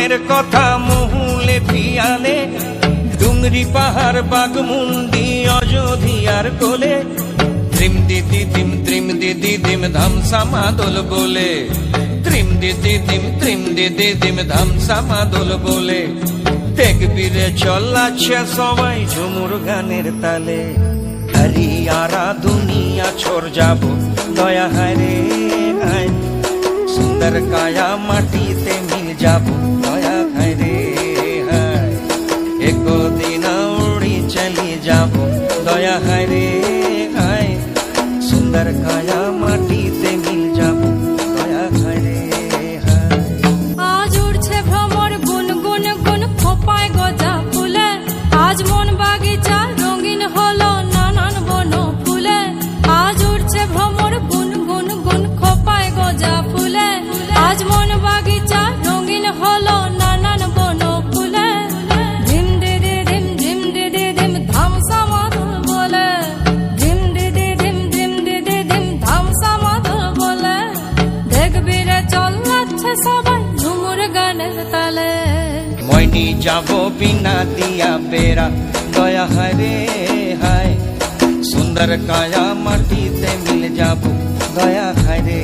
মনের কথা মহুলে পিয়ালে, ডুংরি পাহাড় বাগমুন্ডি অযোধিয়ার কোলে, ত্রিম দিদি দিম ধামসামা দোল বলে, ত্রিম দিদি দিম ধামসামা দোল বলে, দেখবি রে চলাচ্ছে সবাই ঝুমুর গানের তালে। হরিয়ারা দুনিয়া ছোড় যাব দয়া হায় রে হায়, সুন্দর কায়া মাটিতে মিল যাব দয়া হায় রে হায়, একদিন উড়ি চলি যাব দয়া হায় রে হায়, সুন্দর কায়া মাটিতে মিল যাব দয়া হায় রে হায়। আজ উড়ছে ভ্রমর গুন গুন গুন খোপায় গজা ফুলে, আজ মন বাগিচা রঙিন হলো নানান বন ফুলে, আজ উড়ছে ভ্রমর গুন গুন গুন খোপায় গজা ফুলে, আজ মন বাগিচা রঙিন হলো নানান বন ফুলে, ধিম দিদি ধিম ধামসামা দোল বলে, ধিম দিদি ধিম ধামসামা দোল বলে, দেখবি রে চলাচ্ছে সবাই ঝুমুর গানের তালে। মইনি যাব বিনা দিয়া বেড়া দয়া হায় রে হায়, সুন্দর কায়া মাটিতে মিল যাব দয়া হায় রে